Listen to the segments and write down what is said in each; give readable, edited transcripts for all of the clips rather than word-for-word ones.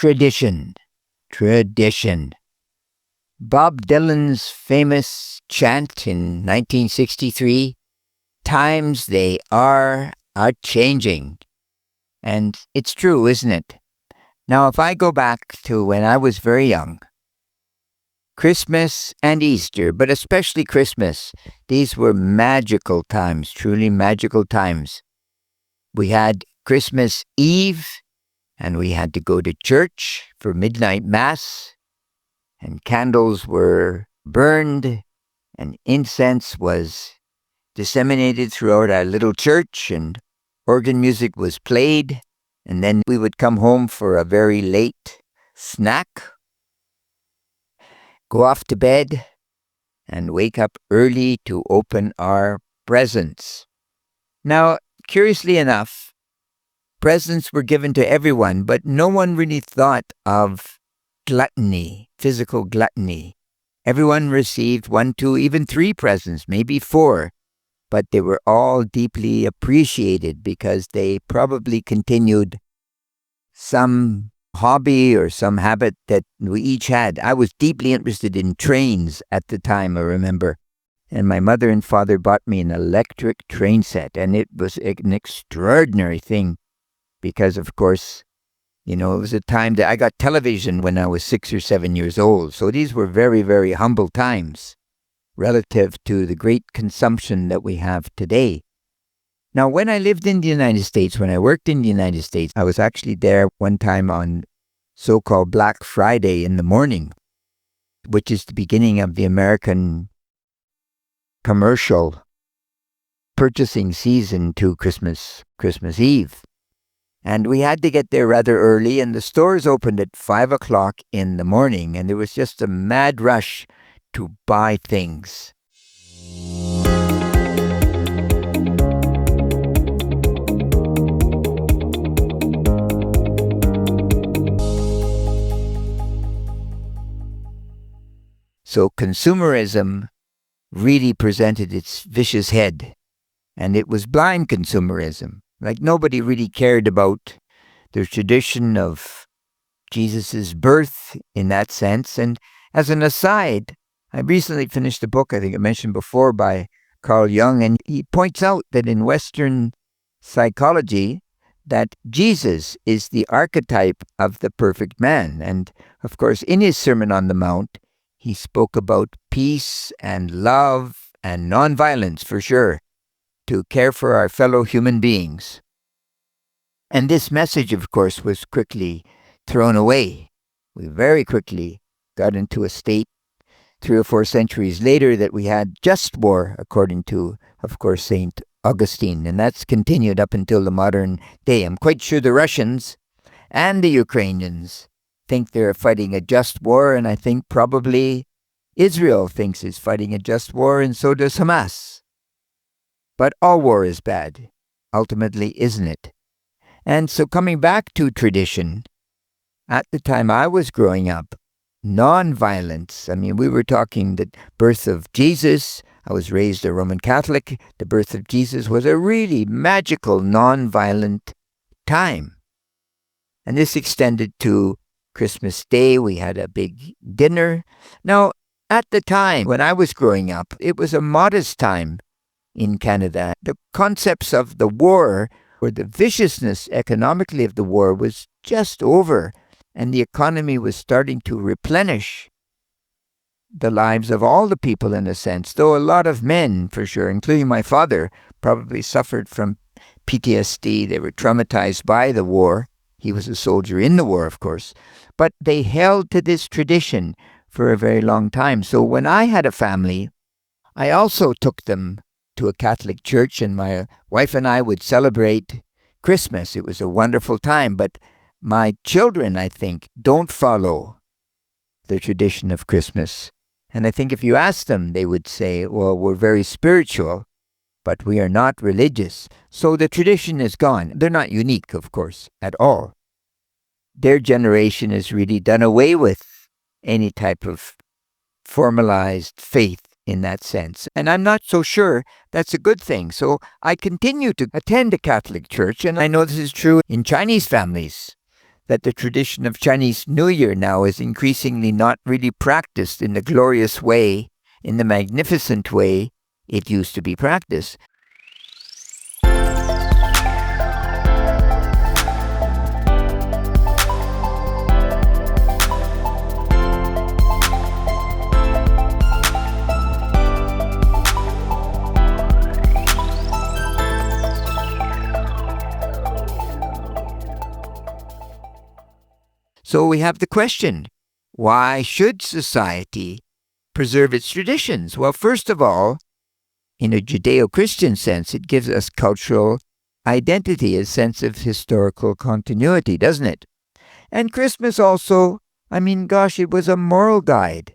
Tradition. Tradition. Bob Dylan's famous chant in 1963, "Times they are a-changing." And it's true, isn't it? Now, if I go back to when I was very young, Christmas and Easter, but especially Christmas, these were magical times, truly magical times. We had Christmas Eve, and we had to go to church for midnight mass, and candles were burned, and incense was disseminated throughout our little church, and organ music was played, and then we would come home for a very late snack, go off to bed, and wake up early to open our presents. Now, curiously enough, presents were given to everyone, but no one really thought of gluttony, physical gluttony. Everyone received 1, 2, even 3 presents, maybe 4, but they were all deeply appreciated because they probably continued some hobby or some habit that we each had. I was deeply interested in trains at the time, I remember. And my mother and father bought me an electric train set, and it was an extraordinary thing because, of course, it was a time that I got television when I was 6 or 7 years old. So these were very, very humble times relative to the great consumption that we have today. Now, when I lived in the United States, when I worked in the United States, I was actually there one time on so-called Black Friday in the morning, which is the beginning of the American commercial purchasing season to Christmas Eve. And we had to get there rather early, and the stores opened at 5 o'clock in the morning, and there was just a mad rush to buy things. So consumerism really presented its vicious head, and it was blind consumerism. Like nobody really cared about the tradition of Jesus' birth in that sense. And as an aside, I recently finished a book, I think I mentioned before, by Carl Jung, and he points out that in Western psychology, that Jesus is the archetype of the perfect man. And of course, in his Sermon on the Mount, he spoke about peace and love and nonviolence, for sure, to care for our fellow human beings. And this message, of course, was quickly thrown away. We very quickly got into a state 3 or 4 centuries later that we had just war, according to, of course, St. Augustine. And that's continued up until the modern day. I'm quite sure the Russians and the Ukrainians think they're fighting a just war, and I think probably Israel thinks it's fighting a just war, and so does Hamas. But all war is bad, ultimately, isn't it? And so coming back to tradition, at the time I was growing up, non-violence, we were talking the birth of Jesus. I was raised a Roman Catholic. The birth of Jesus was a really magical, non-violent time. And this extended to Christmas Day. We had a big dinner. Now, at the time when I was growing up, it was a modest time in Canada. The concepts of the war, or the viciousness economically of the war, was just over, and the economy was starting to replenish the lives of all the people in a sense, though a lot of men, for sure, including my father, probably suffered from PTSD. They were traumatized by the war. He was a soldier in the war, of course, but they held to this tradition for a very long time. So when I had a family, I also took them to a Catholic church, and my wife and I would celebrate Christmas. It was a wonderful time, but my children, I think, don't follow the tradition of Christmas. And I think if you ask them, they would say, well, we're very spiritual, but we are not religious. So the tradition is gone. They're not unique, of course, at all. Their generation has really done away with any type of formalized faith in that sense. And I'm not so sure that's a good thing. So I continue to attend a Catholic church, and I know this is true in Chinese families. that the tradition of Chinese New Year now is increasingly not really practiced in the glorious way, in the magnificent way it used to be practiced. So we have the question, why should society preserve its traditions? Well, first of all, in a Judeo-Christian sense, it gives us cultural identity, a sense of historical continuity, doesn't it? And Christmas also, it was a moral guide,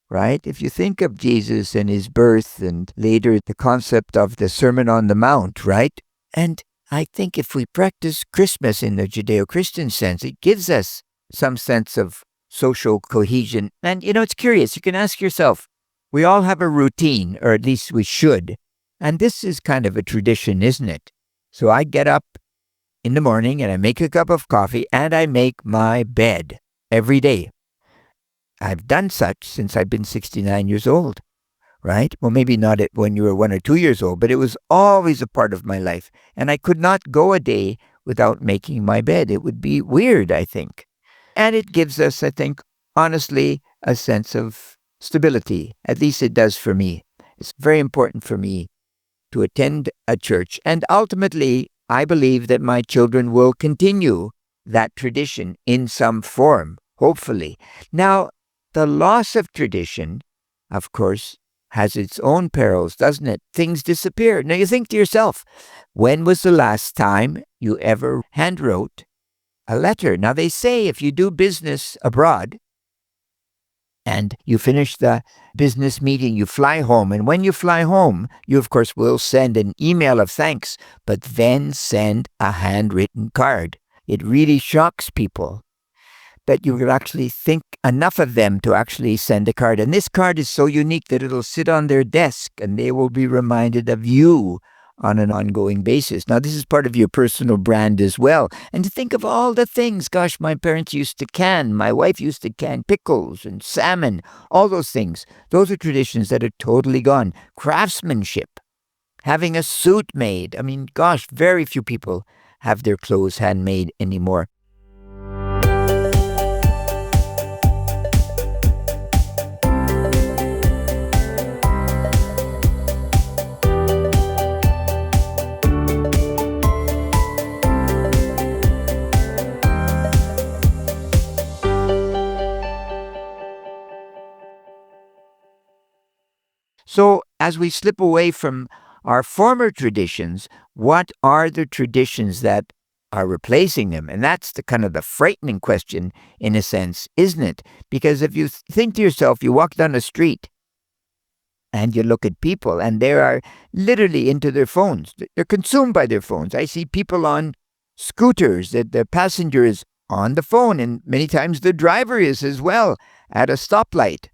right? If you think of Jesus and his birth and later the concept of the Sermon on the Mount, right? And I think if we practice Christmas in the Judeo-Christian sense, it gives us some sense of social cohesion. And, it's curious. You can ask yourself, we all have a routine, or at least we should. And this is kind of a tradition, isn't it? So I get up in the morning and I make a cup of coffee and I make my bed every day. I've done such since I've been 69 years old, right? Well, maybe not when you were 1 or 2 years old, but it was always a part of my life. And I could not go a day without making my bed. It would be weird, I think. And it gives us, I think, honestly, a sense of stability. At least it does for me. It's very important for me to attend a church. And ultimately, I believe that my children will continue that tradition in some form, hopefully. Now, the loss of tradition, of course, has its own perils, doesn't it? Things disappear. Now, you think to yourself, when was the last time you ever handwrote a letter? Now, they say if you do business abroad and you finish the business meeting, you fly home. And when you fly home, you, of course, will send an email of thanks, but then send a handwritten card. It really shocks people that you could actually think enough of them to actually send a card. And this card is so unique that it'll sit on their desk and they will be reminded of you on an ongoing basis. Now, this is part of your personal brand as well. And to think of all the things, gosh, my parents used to can, my wife used to can pickles and salmon, all those things. Those are traditions that are totally gone. Craftsmanship, having a suit made. Gosh, very few people have their clothes handmade anymore. So as we slip away from our former traditions, what are the traditions that are replacing them? And that's the kind of the frightening question, in a sense, isn't it? Because if you think to yourself, you walk down the street and you look at people and they are literally into their phones. They're consumed by their phones. I see people on scooters that the passenger is on the phone, and many times the driver is as well at a stoplight.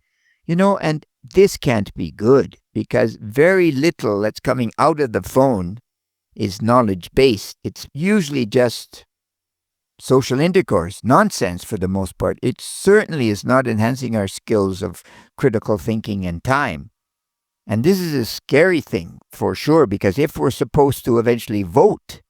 And this can't be good because very little that's coming out of the phone is knowledge-based. It's usually just social intercourse, nonsense for the most part. It certainly is not enhancing our skills of critical thinking and time. And this is a scary thing for sure, because if we're supposed to eventually vote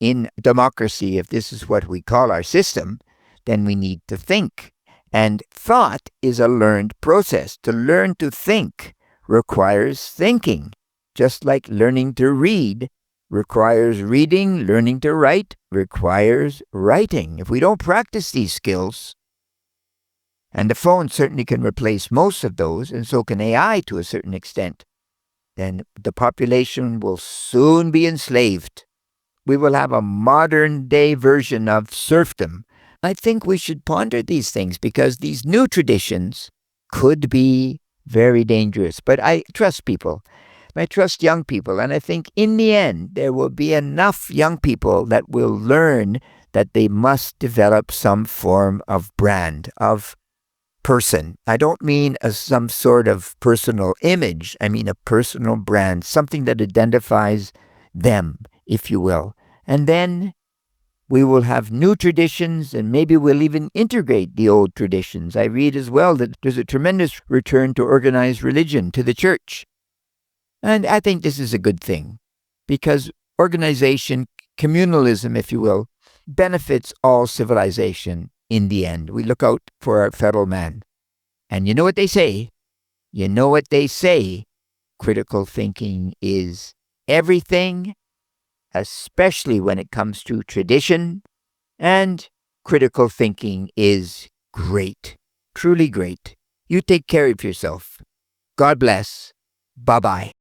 in democracy, if this is what we call our system, then we need to think. And thought is a learned process. To learn to think requires thinking. Just like learning to read requires reading, learning to write requires writing. If we don't practice these skills, and the phone certainly can replace most of those, and so can AI to a certain extent, then the population will soon be enslaved. We will have a modern-day version of serfdom. I think we should ponder these things because these new traditions could be very dangerous. But I trust people. I trust young people. And I think in the end, there will be enough young people that will learn that they must develop some form of brand, of person. I don't mean as some sort of personal image. I mean a personal brand, something that identifies them, if you will. And then We will have new traditions, and maybe we'll even integrate the old traditions. I read as well that there's a tremendous return to organized religion, to the church. And I think this is a good thing, because organization, communalism, if you will, benefits all civilization in the end. We look out for our fellow man. And you know what they say? You know what they say? Critical thinking is everything, especially when it comes to tradition, and critical thinking is great, truly great. You take care of yourself. God bless. Bye-bye.